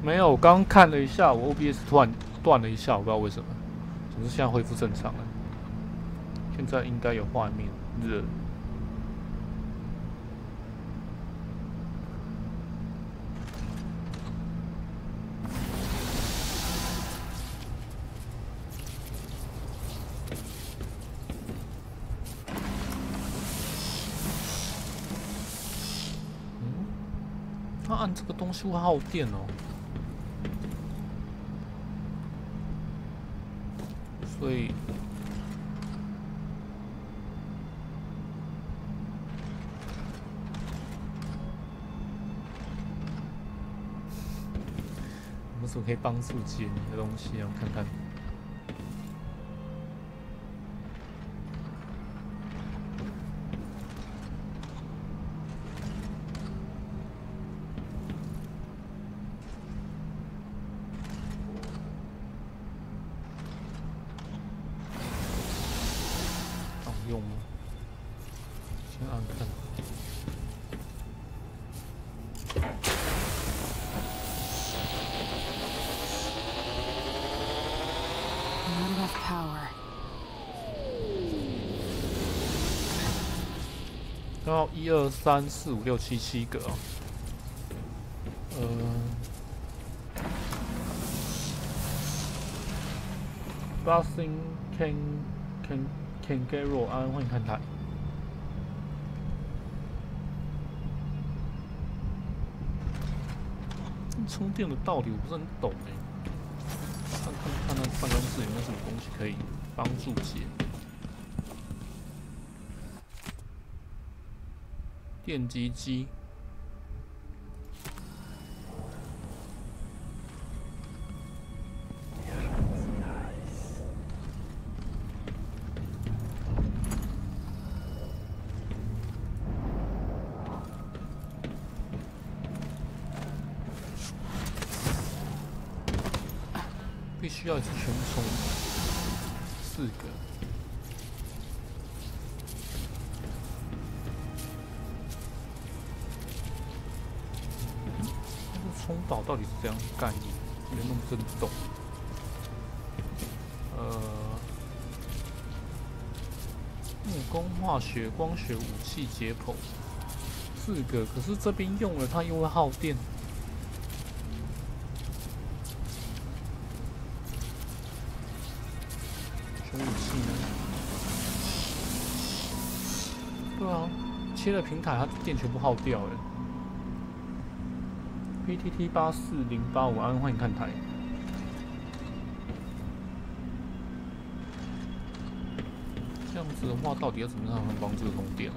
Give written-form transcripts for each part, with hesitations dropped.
没有，我刚刚看了一下，我 OBS 突然断了一下，我不知道为什么。总之现在恢复正常了，现在应该有画面热。它按这个东西会耗电哦，所以我们怎么可以帮助解谜的东西啊？我看看。用吗？先按看。Not enough power. 要1、2、3、4、5、6、7， 7个哦。Buzzing can get roll 安，欢迎看台。充电的道理我不是很懂哎。看那办公室有没有什么东西可以帮助解？电击机。必须要一次全部充4个。那个充饱到底是怎样的概念？有点弄不真懂。木工、化学、光学、武器、解剖，4个。可是这边用了它又会耗电。武器呢？对啊，切了平台，它电全部耗掉了。PTT 84085安，欢迎看台。这样子的话，到底要怎么样才能帮这个供电啊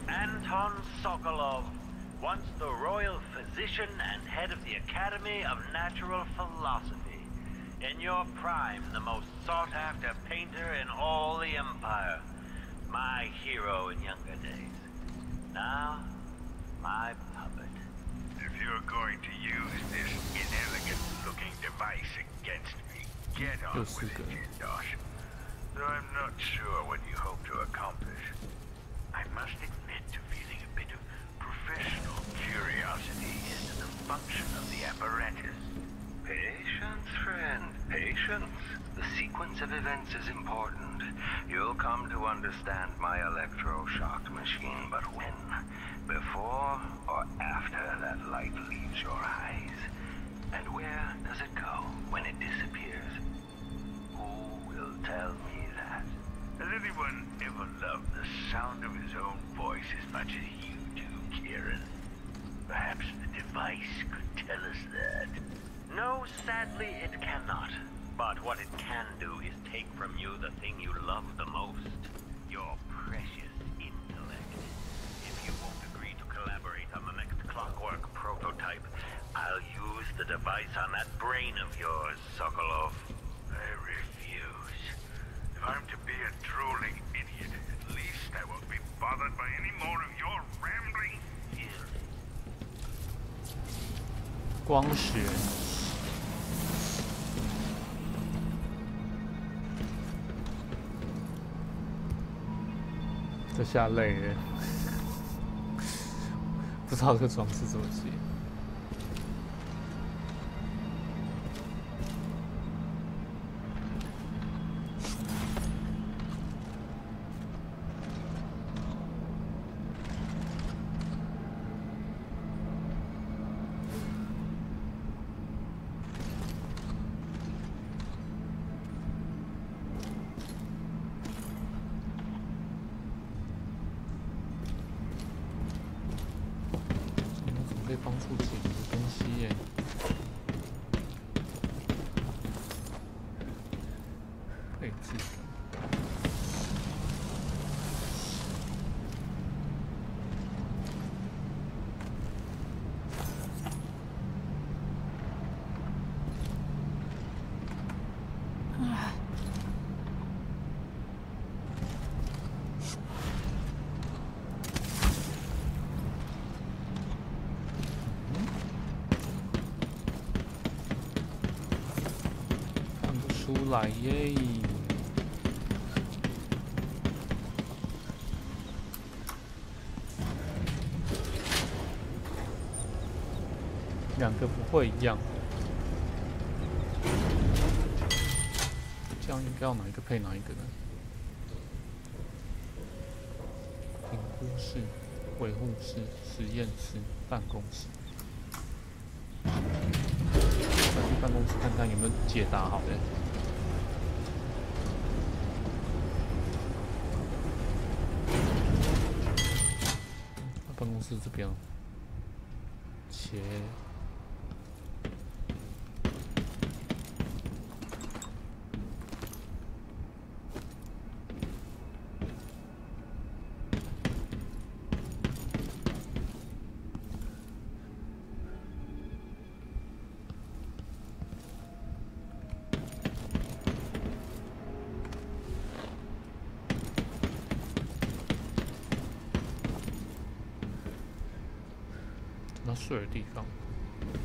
？Anton Sokolov, once the royal physician and head of the Academy of Natural Philosophy. In your prime, the most sought-after painter in all the Empire. My hero in younger days. Now, my puppet. If you're going to use this inelegant-looking device against me, get on with it, Josh. Though I'm not sure what you hope to accomplish. I must admit to feeling a bit of professional curiosity as to the function of the apparatus. Patience, friend, patience. The sequence of events is important. You'll come to understand my electroshock machine, but when? Before or after that light leaves your eyes? And where does it go when it disappears? Who will tell me that? Has anyone ever loved the sound of his own voice as much as you do, Kieran? Perhaps the device could tell us that. No, sadly, it cannot. But what it can do is take from you the thing you love the most. Your precious intellect. If you won't agree to collaborate on the next clockwork prototype, I'll use the device on that brain of yours, Sokolov. I refuse. If I'm to be a drooling idiot, at least I won't be bothered by any more of your rambling theories. 光学。这下累了。不知道这个装置怎么接。可以帮助解谜的东西耶。配置。出来耶！两个不会一样，这样应该要哪一个配哪一个呢？评估室、维护室、实验室、办公室。再去办公室看看有没有解答好的。办公室这边，切。那睡的地方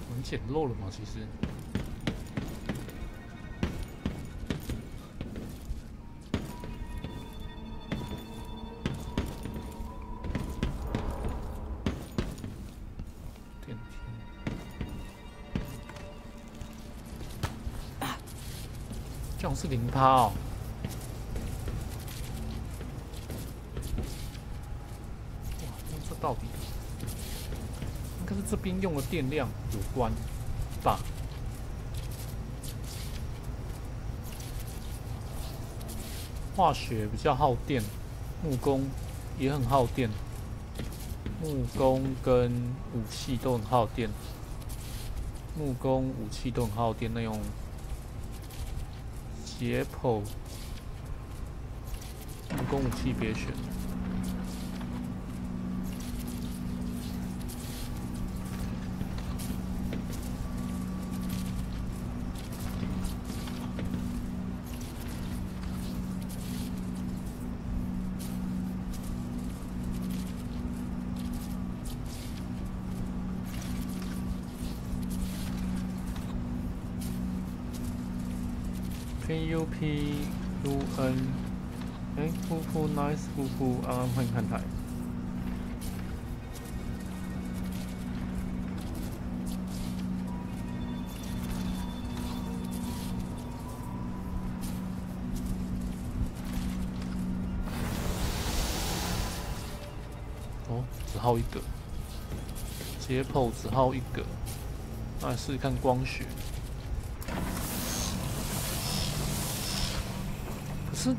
很简陋了嘛，其实。电梯。这样是0%哦。哇，那这到底？应该是这边用的电量有关吧。化学比较耗电，木工也很耗电，木工跟武器都很耗电，木工武器都很耗电。那用解剖，木工武器别选。PUPUN， 哎，呼呼 nice， 呼呼，安安欢迎看台。哦，只耗一个，解剖只耗一个，那来试试看光学。可是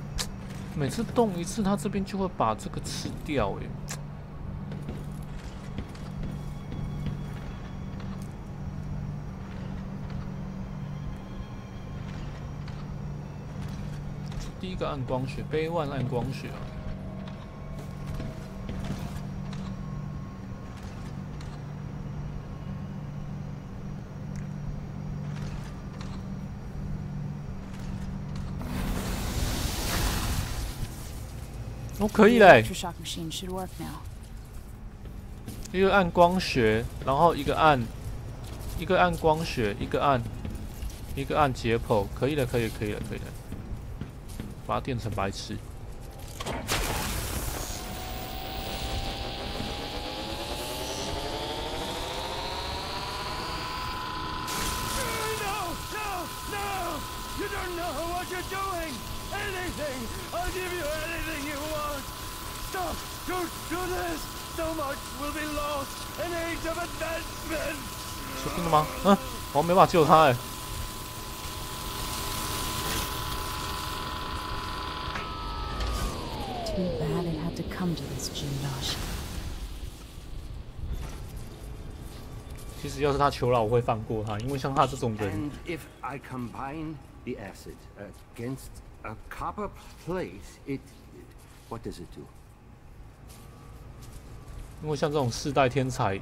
每次动一次，它这边就会把这个吃掉，哎。第一个暗光学，杯腕暗光学啊。哦，可以嘞。一个按光学，然后一个按光学，一个按解剖，可以了，可以了，可以了，可以了。把它电成白痴。know what you're doing! Anything! I'll give you anything you want! Stop! Don't do this! So much will be lost! An age of advancement! 真的吗？嗯，我没办法救他哎。Too bad it had to come to this, Jindosh. 其实要是他求饶，我会放过他，因为像他这种人。 And if I combine the acid against a copper plate, what does it do? 因为像这种世代天才，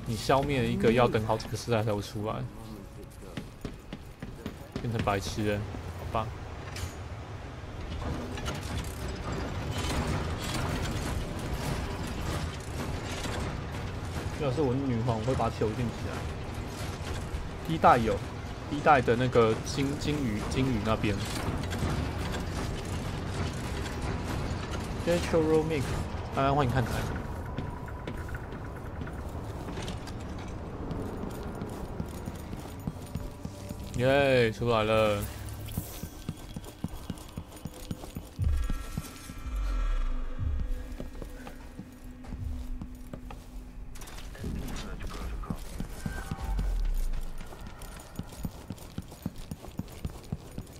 你消灭了一个，要等好几个世代才会出来，变成白痴人，好吧？要是我是女皇，我会把球运起来。第一代有，第一代的那个金鱼那边 ，Natural Mix， 欢迎看台。 耶，出来了！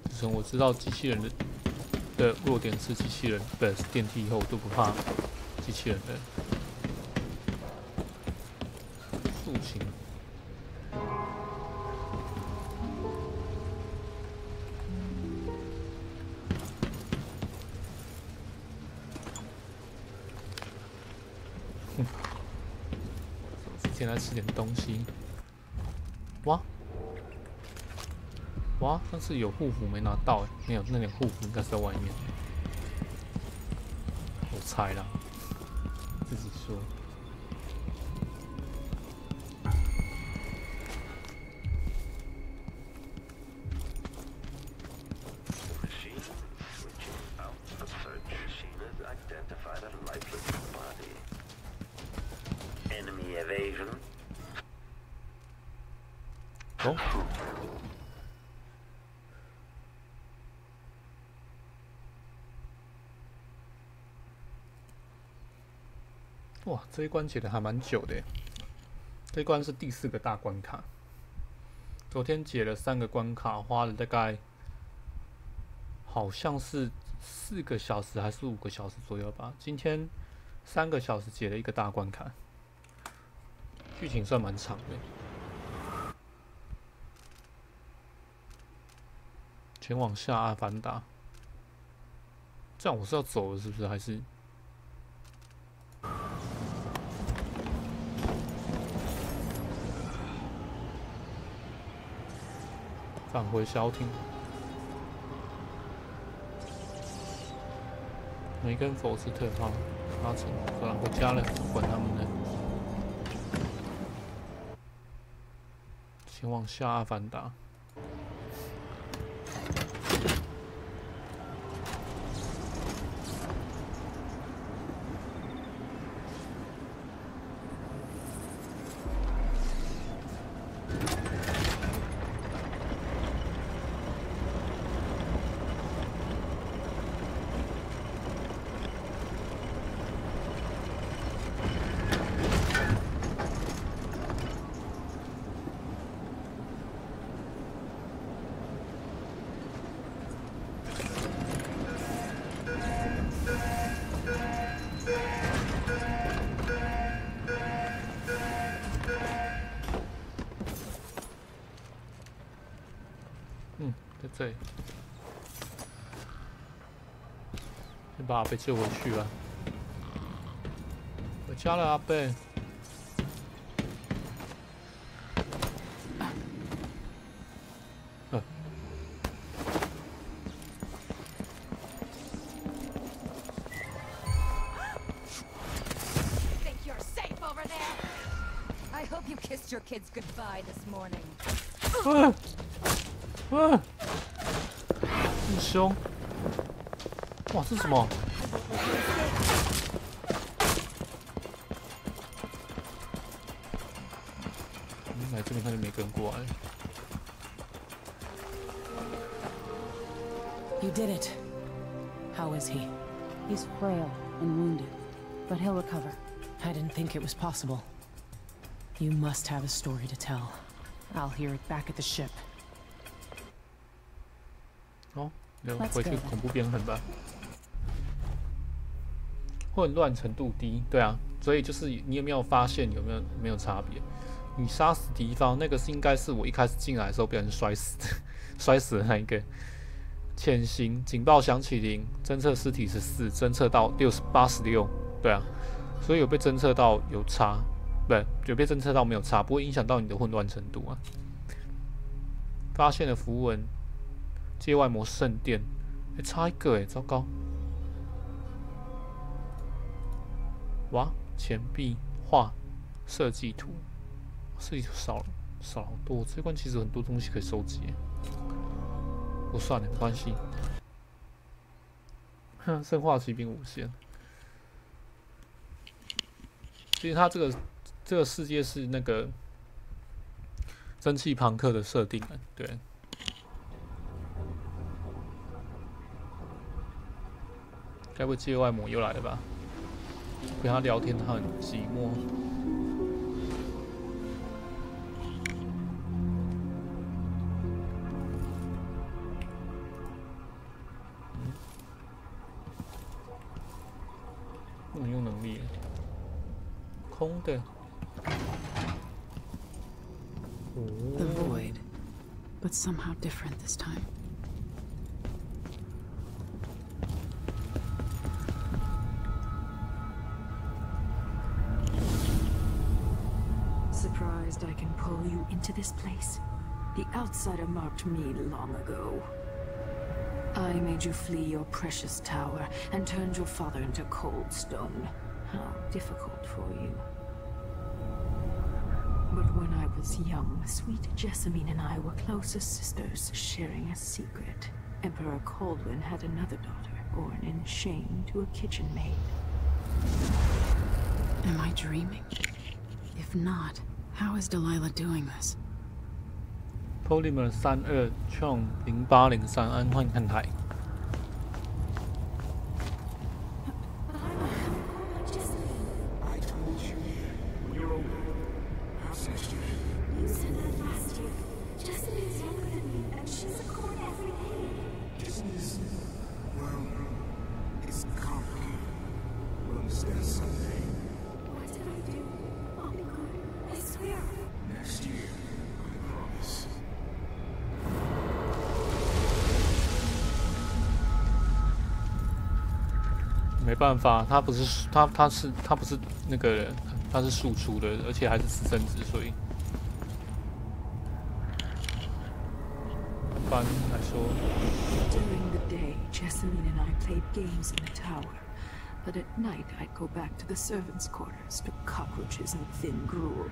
自从我知道机器人的弱点是机器人，不是电梯以后，我都不怕机器人的塑形。 先来吃点东西。哇，上次有护符没拿到哎，没有，那点护符应该是在外面。我猜啦，自己说。哦。 哇，这一关解的还蛮久的耶！这一关是第4个大关卡。昨天解了3个关卡，花了大概好像是4个小时还是5个小时左右吧。今天3个小时解了1个大关卡，剧情算蛮长的。前往下阿凡达，这样我是要走了是不是？还是？ 返回小艇，梅根否斯特号阿成，算了，我加了，管他们呢。前往下阿凡达。在这里，先把阿贝救回去吧。回家了，阿贝。I hope you kissed your kids goodbye this morning. 这么凶！哇，这是什么？来这边他就没跟过来。You did it. How is he? He's frail and wounded, but he'll recover. I didn't think it was possible. You must have a story to tell. I'll hear it back at the ship. 哦，回去恐怖边痕吧。混乱程度低，对啊，所以就是你有没有发现有没有差别？你杀死敌方那个应该是我一开始进来的时候被人摔死的，摔死的那一个。潜行警报响起0，侦测尸体14，侦测到86，对啊，所以有被侦测到有差，不有被侦测到没有差，不会影响到你的混乱程度啊。发现了符文，界外魔圣殿，差一个糟糕！哇，钱币画设计图，设计图少好多，这关其实很多东西可以收集。不算了，没关系。生化骑兵无限。其实它这个世界是那个蒸汽朋克的设定啊，对。该不会界外魔又来了吧？跟他聊天，他很寂寞。不能用能力，空的。The void, but somehow different this time. Surprised I can pull you into this place? The outsider marked me long ago. I made you flee your precious tower and turned your father into cold stone. How difficult for you. But when I was young, sweet Jessamine and I were close as sisters, sharing a secret. Emperor Coldwin had another daughter, born in shame to a kitchen maid. Am I dreaming? If not, how is Delilah doing this? Polymer 32 Chong 0803安换看台。没办法，他不是那个人，他是庶出的，而且还是私生子，所以一般来说。During the day, Jessamine and I played games in the tower, but at night I'd go back to the servants' quarters to cockroaches and thin gruel.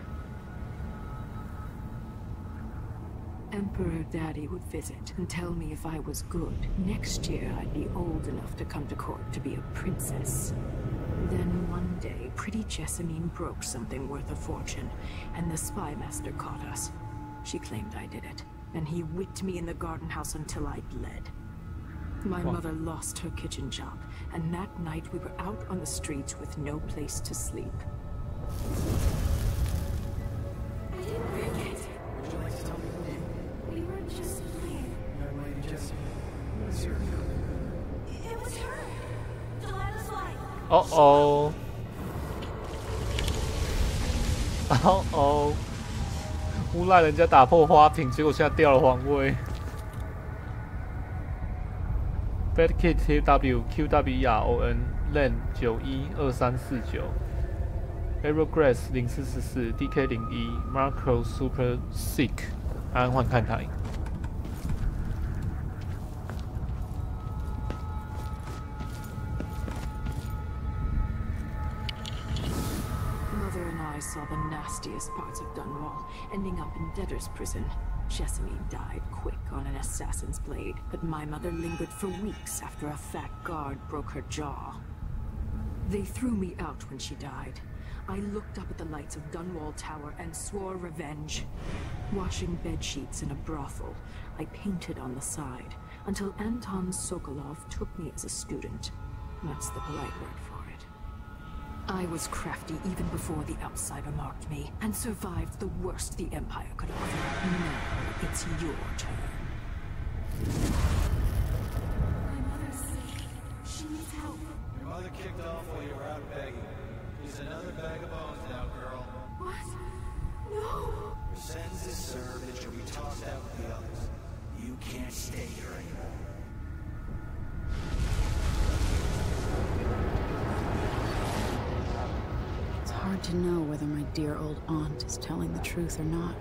Emperor Daddy would visit and tell me if I was good. Next year, I'd be old enough to come to court to be a princess. Then one day, pretty Jessamine broke something worth a fortune, and the spy master caught us. She claimed I did it, and he whipped me in the garden house until I bled. My mother lost her kitchen job, and that night we were out on the streets with no place to sleep.哦哦，诬赖人家打破花瓶，结果现在掉了皇位。Bad Kid TW QWERON LAN 912349 Aerograss 0444 DK 01 Marco Super Sick 安换看台。I saw the nastiest parts of Dunwall, ending up in debtor's prison. Jessamine died quick on an assassin's blade, but my mother lingered for weeks after a fat guard broke her jaw. They threw me out when she died. I looked up at the lights of Dunwall Tower and swore revenge. Washing bedsheets in a brothel, I painted on the side until Anton Sokolov took me as a student. That's the polite word for it. I was crafty even before the outsider marked me, and survived the worst the Empire could offer. Now it's your turn. My mother's sick. She needs help. Your mother kicked off while you were out begging. She's another bag of bones now, girl. What? No! Your sentence is served and she'll be tossed out with the others. You can't stay here anymore. It's hard to know whether my dear old aunt is telling the truth or not.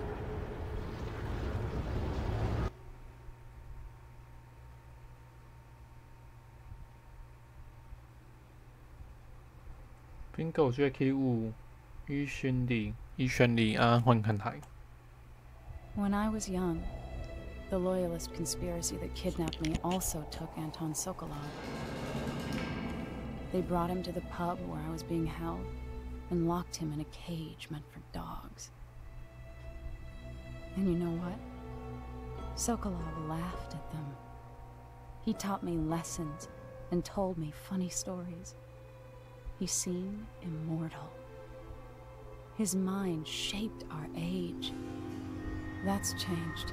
Bingo Jackie Wu 于宣礼安换看台。When I was young, the loyalist conspiracy that kidnapped me also took Anton Sokolov. They brought him to the pub where I was being held and locked him in a cage meant for dogs. And you know what? Sokolov laughed at them. He taught me lessons and told me funny stories. He seemed immortal. His mind shaped our age. That's changed.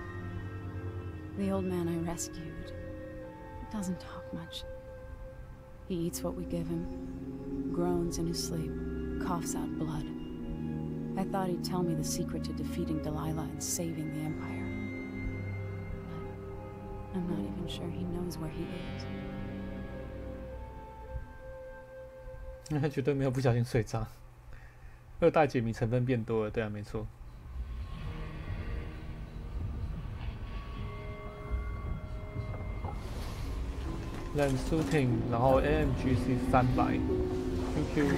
The old man I rescued doesn't talk much. He eats what we give him, groans in his sleep, coughs out blood. I thought he'd tell me the secret to defeating Delilah and saving the Empire. But I'm not even sure he knows where he is. 他绝对没有不小心睡着。二代解谜成分变多了，对啊，没错。Land shooting， 然后 AMGC 300，QQ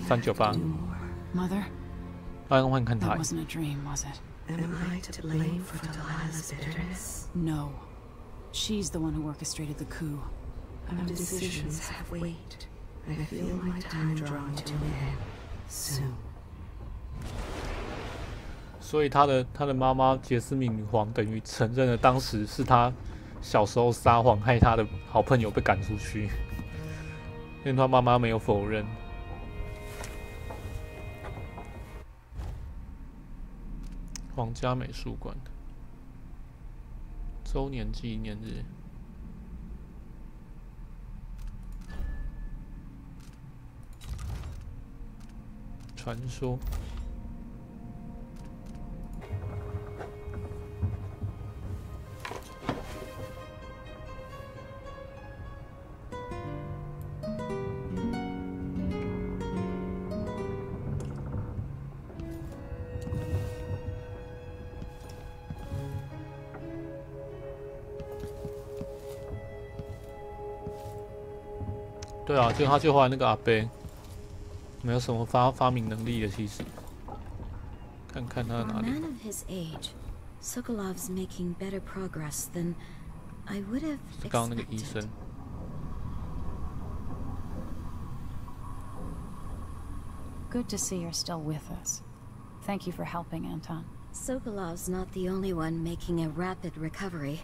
1050574398398。Mother, 安换看台。 that wasn't a dream, was it? Am I to blame for Delilah's bitterness? No. She's the one who orchestrated the coup. Our decisions have weight. I feel my time drawing to an end soon. 所以他的妈妈杰斯敏女皇等于承认了当时是他小时候撒谎害他的好朋友被赶出去，因为他妈妈没有否认。皇家美术馆周年纪念日。传说。对啊，就他就后来那个阿伯。没有什么发明能力的，其实。看看他哪里。 For a man of his age, Sokolov's making better progress than I would have expected. 刚刚那个医生。Good to see you're still with us. Thank you for helping, Anton. Sokolov's not the only one making a rapid recovery.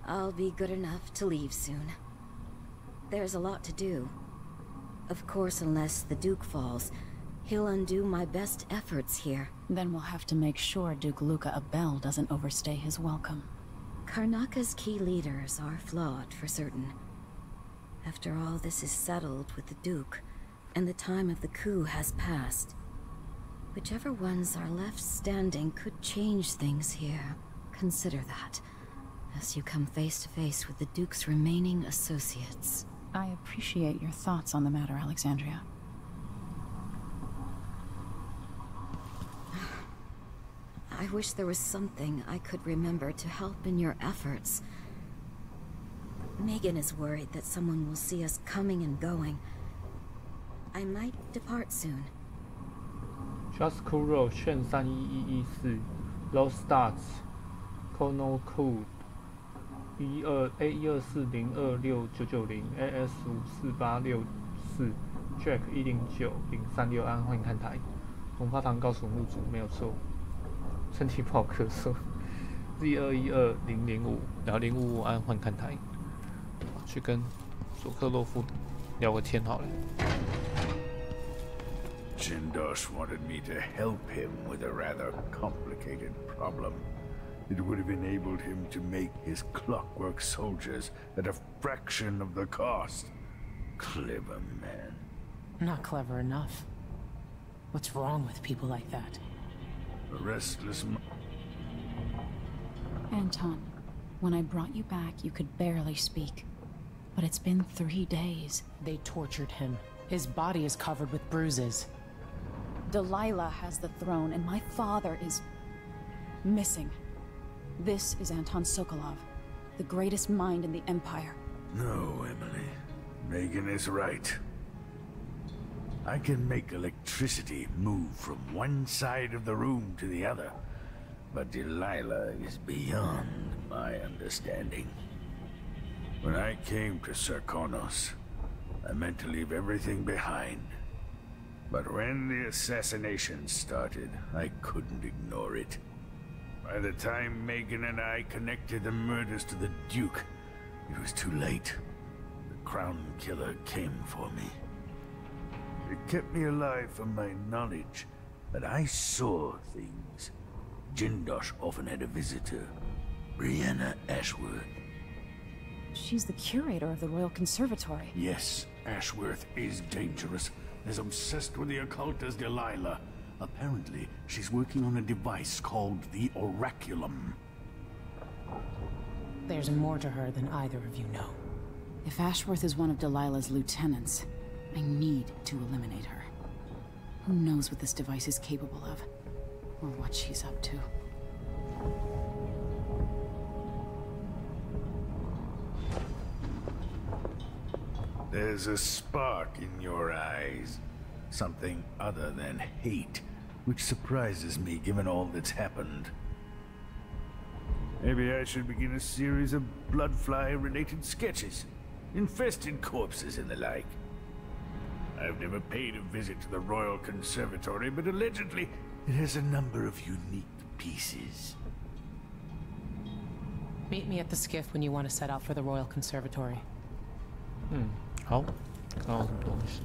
I'll be good enough to leave soon. There's a lot to do. Of course, unless the Duke falls, he'll undo my best efforts here. Then we'll have to make sure Duke Luca Abel doesn't overstay his welcome. Karnaka's key leaders are flawed, for certain. After all this is settled with the Duke, and the time of the coup has passed, whichever ones are left standing could change things here. Consider that, as you come face to face with the Duke's remaining associates. I appreciate your thoughts on the matter, Alexandria. I wish there was something I could remember to help in your efforts. Megan is worried that someone will see us coming and going. I might depart soon. Just Kuro 炫31114 Low Starts Kono Code 124026990 AS 54864 Jack 109-036安欢迎看台。龙发堂告诉墓主没有错，身体不好咳嗽。Z212005然后055安欢迎看台。去跟佐克洛夫聊个天好了。Jindosh wanted me to help him with a rather complicated problem. It would have enabled him to make his clockwork soldiers at a fraction of the cost. Clever man. Not clever enough. What's wrong with people like that? A restless Anton, when I brought you back, you could barely speak. But it's been 3 days. They tortured him. His body is covered with bruises. Delilah has the throne, and my father is missing. This is Anton Sokolov, the greatest mind in the Empire. No, Emily. Megan is right. I can make electricity move from one side of the room to the other, but Delilah is beyond my understanding. When I came to Sarkonos, I meant to leave everything behind. But when the assassination started, I couldn't ignore it. By the time Megan and I connected the murders to the Duke, it was too late. The Crown Killer came for me. It kept me alive from my knowledge, but I saw things. Jindosh often had a visitor, Brianna Ashworth. She's the curator of the Royal Conservatory. Yes, Ashworth is dangerous, as obsessed with the occult as Delilah. Apparently, she's working on a device called the Oraculum. There's more to her than either of you know. If Ashworth is one of Delilah's lieutenants, I need to eliminate her. Who knows what this device is capable of, or what she's up to. There's a spark in your eyes. Something other than hate, which surprises me given all that's happened. Maybe I should begin a series of bloodfly-related sketches. Infested corpses and the like. I've never paid a visit to the Royal Conservatory, but allegedly it has a number of unique pieces. Meet me at the skiff when you want to set out for the Royal Conservatory. 好，看到什么东西？